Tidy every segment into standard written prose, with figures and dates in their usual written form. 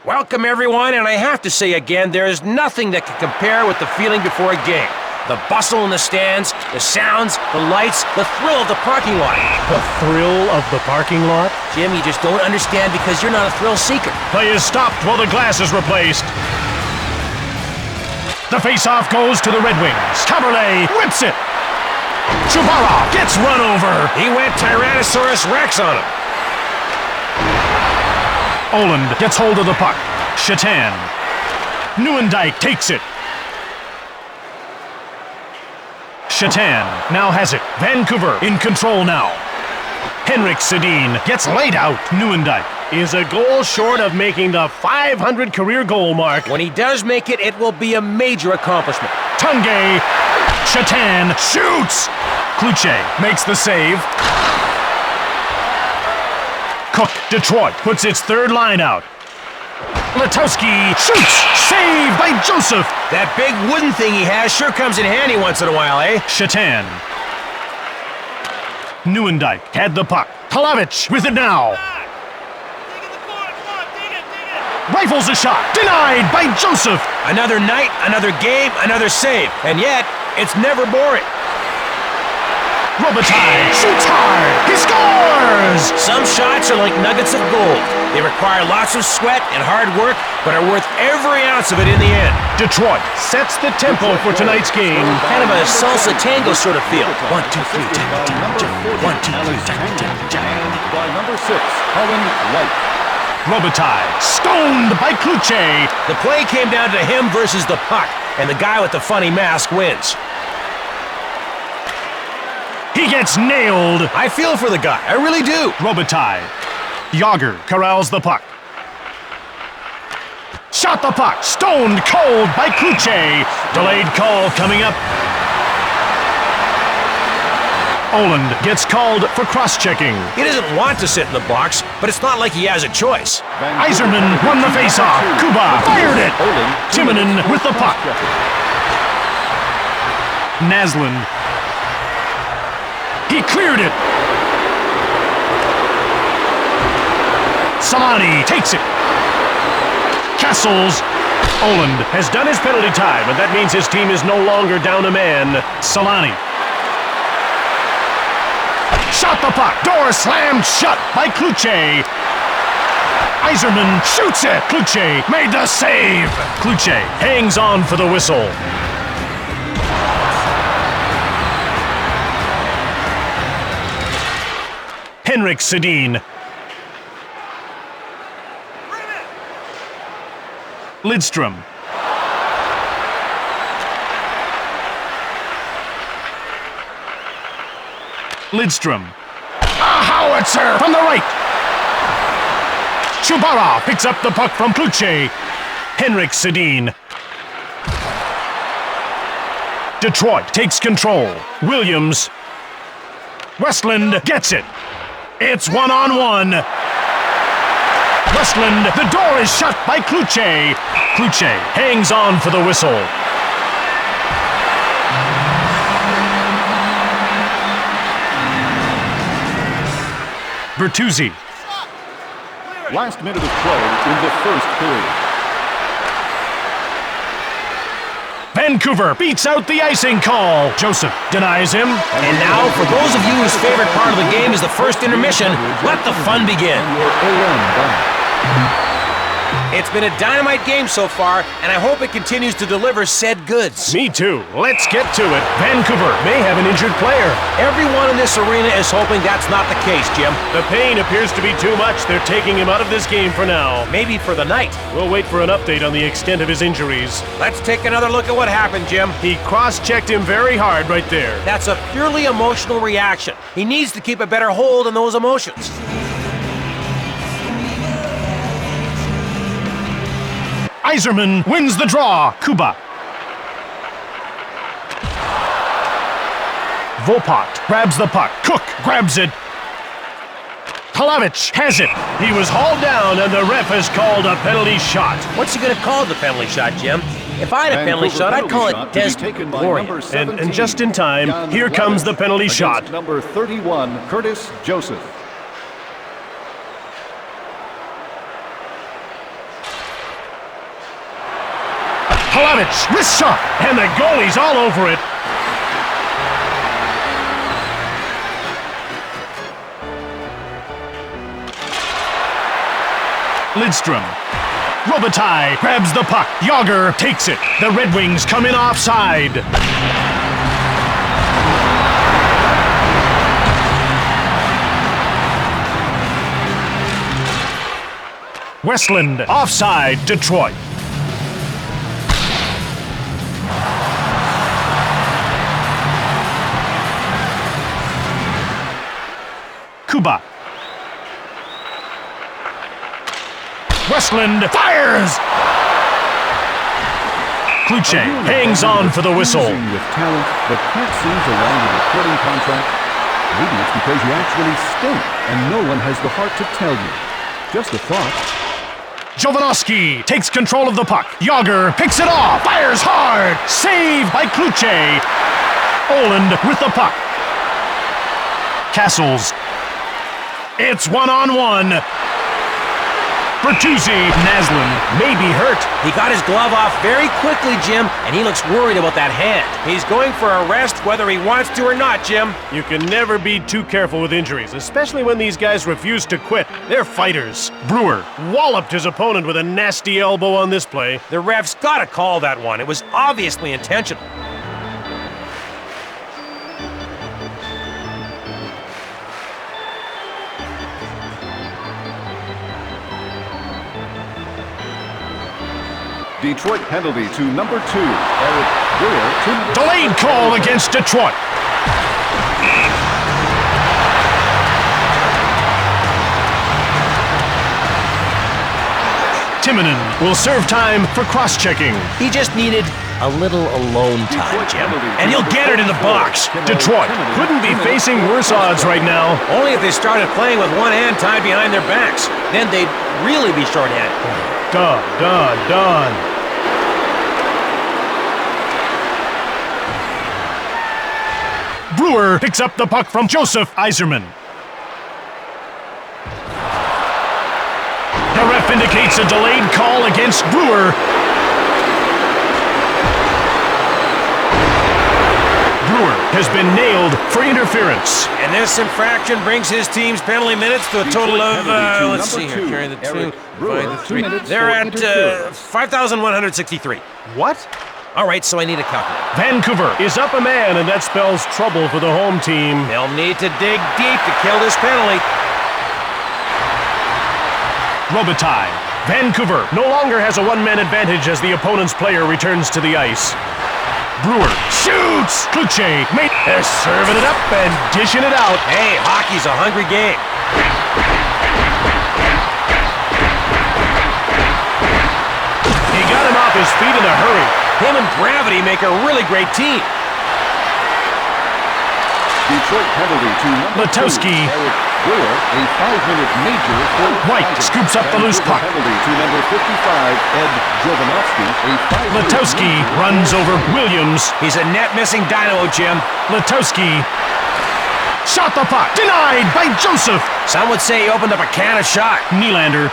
Welcome, everyone, and I have to say again, there is nothing that can compare with the feeling before a game. The bustle in the stands, the sounds, the lights, the thrill of the parking lot. The thrill of the parking lot? Jim, you just don't understand because you're not a thrill seeker. Play is stopped while the glass is replaced. The face-off goes to the Red Wings. Caberlet rips it. Chubarov gets run over. He went Tyrannosaurus Rex on him. Oland gets hold of the puck. Shatan. Nieuwendyk takes it. Shatan now has it. Vancouver in control now. Henrik Sedin gets laid out. Nieuwendyk is a goal short of making the 500 career goal mark. When he does make it, it will be a major accomplishment. Tunge. Shatan shoots. Kluche makes the save. Cook, Detroit, puts its third line out. Letowski shoots! Saved by Joseph! That big wooden thing he has sure comes in handy once in a while, eh? Shatan. Nieuwendyk had the puck. Palavich with it now. Rifles a shot. Denied by Joseph. Another night, another game, another save. And yet, it's never boring. Robitaille shoots hard. He scores! Some shots are like nuggets of gold. They require lots of sweat and hard work, but are worth every ounce of it in the end. Detroit sets the tempo for tonight's game. Kind of a salsa tango sort of feel. 1, 2, 3, tap, 1, 2, 3, tap. By number 6, Colin White. Robitaille stoned by Kluche. The play came down to him versus the puck, and the guy with the funny mask wins. He gets nailed. I feel for the guy. I really do. Robitaille. Yager corrals the puck. Shot the puck. Stoned cold by Kluche. Delayed call coming up. Oland gets called for cross-checking. He doesn't want to sit in the box, but it's not like he has a choice. Yzerman won the faceoff. Kuba fired it. Timonen with the puck. Naslund. He cleared it. Salani takes it. Castles. Oland has done his penalty time, and that means his team is no longer down a man. Salani. Shot the puck. Door slammed shut by Kluche. Yzerman shoots it. Kluche made the save. Kluche hangs on for the whistle. Henrik Sedin. Lidstrom. Lidstrom. A howitzer from the right. Chubarov picks up the puck from Kluche. Henrik Sedin. Detroit takes control. Williams. Westland gets it. It's one-on-one. Westland, the door is shut by Kluche. Kluche hangs on for the whistle. Bertuzzi. Last minute of play in the first period. Vancouver beats out the icing call. Joseph denies him. And now, for those of you whose favorite part of the game is the first intermission, let the fun begin. It's been a dynamite game so far, and I hope it continues to deliver said goods. Me too. Let's get to it. Vancouver may have an injured player. Everyone in this arena is hoping that's not the case, Jim. The pain appears to be too much. They're taking him out of this game for now. Maybe for the night. We'll wait for an update on the extent of his injuries. Let's take another look at what happened, Jim. He cross-checked him very hard right there. That's a purely emotional reaction. He needs to keep a better hold on those emotions. Yzerman wins the draw. Kuba. Vopat grabs the puck. Cook grabs it. Palavich has it. He was hauled down, and the ref has called a penalty shot. What's he going to call the penalty shot, Jim? If I had a penalty shot, I'd call it desperate. And just in time, here comes the penalty shot. Number 31, Curtis Joseph. Palavich, wrist shot, and the goalie's all over it. Lidstrom. Robitaille grabs the puck. Yager takes it. The Red Wings come in offside. Westland offside, Detroit. Kuba. Westland fires! Kluche hangs on for the whistle. With talent, but can't seem to land a recording contract. Maybe it's because you actually stink, and no one has the heart to tell you. Just a thought. Jovanovski takes control of the puck. Yager picks it off. Fires hard. Saved by Kluche. Oland with the puck. Castles. It's one-on-one. Bertuzzi. Naslin may be hurt. He got his glove off very quickly, Jim, and he looks worried about that hand. He's going for a rest whether he wants to or not, Jim. You can never be too careful with injuries, especially when these guys refuse to quit. They're fighters. Brewer walloped his opponent with a nasty elbow on this play. The ref's gotta call that one. It was obviously intentional. Detroit penalty to number 2. Eric Brewer to Delayed call against Detroit. Timonen will serve time for cross-checking. He just needed a little alone time, Jim. And he'll get it in the box. Detroit couldn't be facing worse odds right now. Only if they started playing with one hand tied behind their backs. Then they'd really be shorthanded. Done. Brewer picks up the puck from Joseph Yzerman. The ref indicates a delayed call against Brewer. Brewer has been nailed for interference. And this infraction brings his team's penalty minutes to a total of, let's see here, carry the 2, divide the 3. They're at 5,163. What? All right, so I need a calculator. Vancouver is up a man, and that spells trouble for the home team. They'll need to dig deep to kill this penalty. Robitaille. Vancouver no longer has a one-man advantage as the opponent's player returns to the ice. Brewer shoots! Kluche they're serving it up and dishing it out. Hey, hockey's a hungry game. He got him off his feet in a hurry. Him and Gravity make a really great team. Detroit penalty to number Letowski. 2. Eric Brewer, a 5-minute major for White fighting. scoops up the loose puck. Penalty to number 55, Ed Jovanovski, a 5-minute Letowski major. runs over Williams. He's a net-missing dynamo, Jim. Letowski shot the puck. Denied by Joseph. Some would say he opened up a can of shot. Nylander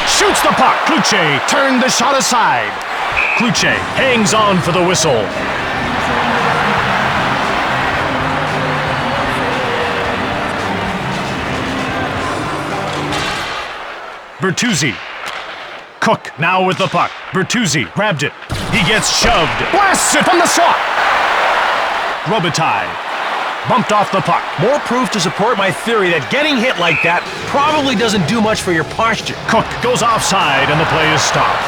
shoots the puck. Kluche turned the shot aside. Kluche hangs on for the whistle. Bertuzzi. Cook now with the puck. Bertuzzi grabbed it. He gets shoved. Blasts it from the slot. Robitaille bumped off the puck. More proof to support my theory that getting hit like that probably doesn't do much for your posture. Cook goes offside and the play is stopped.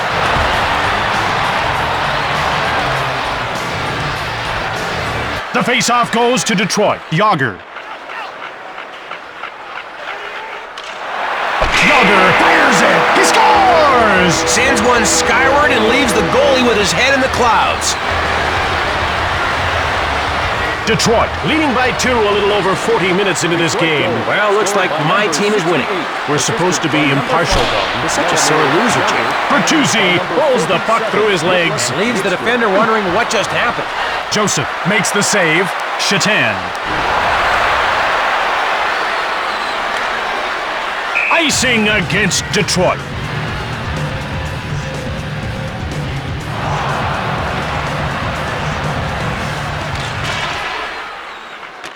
The face-off goes to Detroit. Yager. Yager fires it. He scores! Sends one skyward and leaves the goalie with his head in the clouds. Detroit leading by 2 a little over 40 minutes into this game. Well, looks like my team is winning. We're supposed to be impartial, though. You're such a sore loser, Jim. Bertuzzi rolls the puck through his legs. Leaves the defender wondering what just happened. Joseph makes the save. Shatan. Icing against Detroit.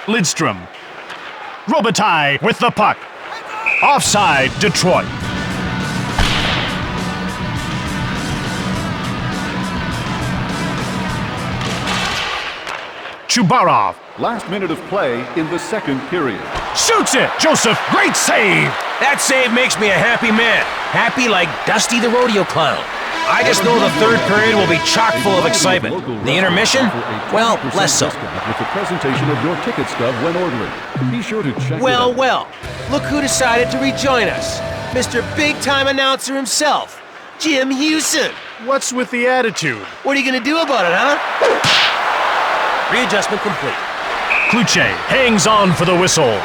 Lidstrom. Robitaille with the puck. Offside, Detroit. Chubarov. Last minute of play in the second period. Shoots it! Joseph, great save! That save makes me a happy man. Happy like Dusty the rodeo clown. I just know the third period will be chock full of excitement. The intermission? Well, less so. With the presentation of your ticket stub when ordering. Be sure to check Well, it out. well, look who decided to rejoin us. Mr. Big-Time Announcer himself, Jim Hewson. What's with the attitude? What are you gonna do about it, huh? Readjustment complete. Kluche hangs on for the whistle.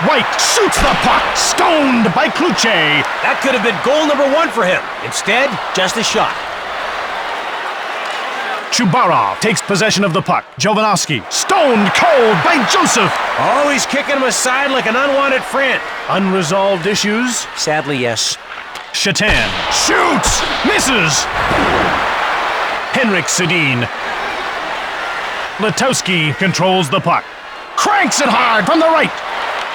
White shoots the puck, stoned by Kluche. That could have been goal number 1 for him. Instead, just a shot. Chubarov takes possession of the puck. Jovanovski, stoned cold by Joseph. Always kicking him aside like an unwanted friend. Unresolved issues? Sadly, yes. Shatan shoots, misses. Henrik Sedin. Letowski controls the puck. Cranks it hard from the right.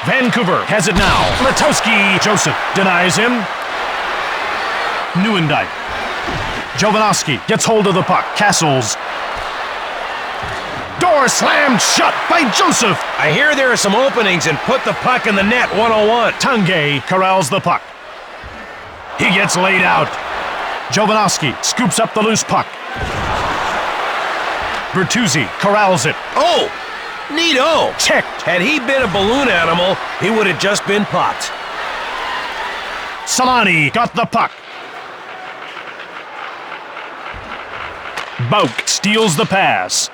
Vancouver has it now. Letowski, Joseph denies him. Nieuwendyk. Jovanovski gets hold of the puck. Castles. Door slammed shut by Joseph. I hear there are some openings and put the puck in the net 101. Tanguay corrals the puck. He gets laid out. Jovanovski scoops up the loose puck. Bertuzzi corrals it. Oh! Neato! Checked. Had he been a balloon animal, he would have just been popped. Solani got the puck. Bauk steals the pass.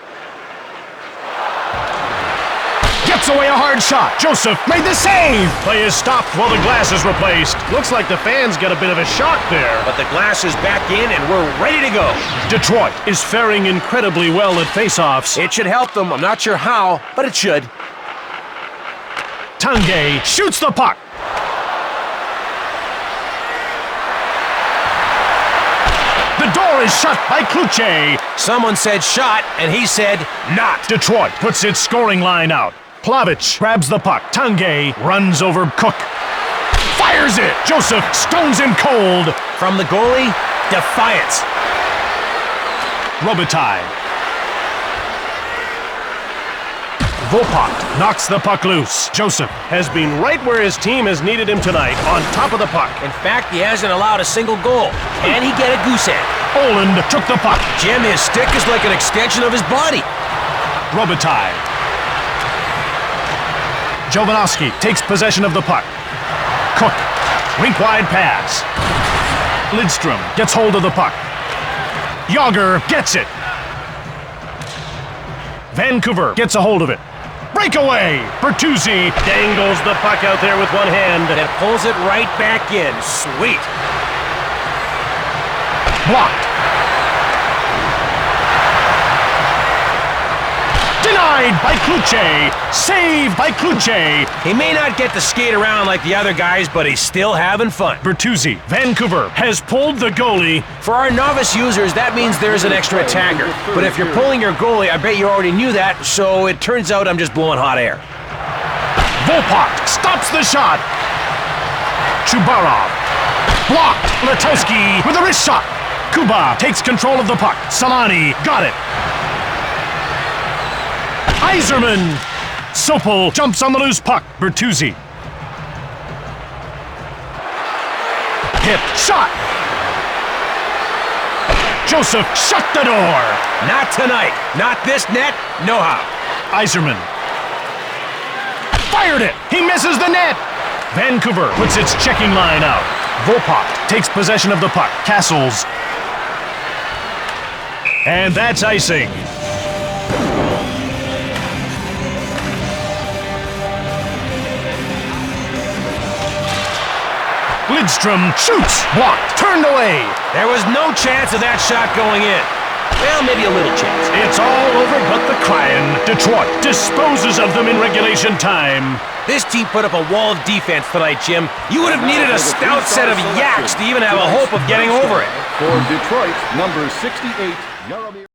Gets away a hard shot. Joseph made the save. Play is stopped while the glass is replaced. Looks like the fans got a bit of a shock there. But the glass is back in and we're ready to go. Detroit is faring incredibly well at faceoffs. It should help them. I'm not sure how, but it should. Tanguay shoots the puck. The door is shut by Kluche. Someone said shot, and he said not. Detroit puts its scoring line out. Plavich grabs the puck. Tanguay runs over Cook. Fires it. Joseph stones him cold. From the goalie, defiance. Robitaille. Vopak knocks the puck loose. Joseph has been right where his team has needed him tonight, on top of the puck. In fact, he hasn't allowed a single goal. Can he get a goose egg? Oland took the puck. Jim, his stick is like an extension of his body. Robitaille. Jovanovski takes possession of the puck. Cook, rink-wide pass. Lidstrom gets hold of the puck. Yager gets it. Vancouver gets a hold of it. Breakaway! Bertuzzi dangles the puck out there with one hand. And pulls it right back in. Sweet. Blocked. Denied by Kluche. Saved by Kluche. He may not get to skate around like the other guys, but he's still having fun. Bertuzzi, Vancouver, has pulled the goalie. For our novice users, that means there's an extra attacker. But if you're pulling your goalie, I bet you already knew that, so it turns out I'm just blowing hot air. Vopak stops the shot. Chubarov. Blocked. Letowski with a wrist shot. Kuba takes control of the puck. Solani got it. Yzerman. Sopel jumps on the loose puck. Bertuzzi. Hit. Shot. Joseph shut the door. Not tonight. Not this net. No how. Yzerman. Fired it. He misses the net. Vancouver puts its checking line out. Vopak takes possession of the puck. Castles. And that's icing. Lidstrom shoots. Blocked. Turned away. There was no chance of that shot going in. Well, maybe a little chance. It's all over but the crying. Detroit disposes of them in regulation time. This team put up a wall of defense tonight, Jim. You would have needed a stout set of yaks to even have a hope of getting over it. For Detroit, number 68, Jaromir.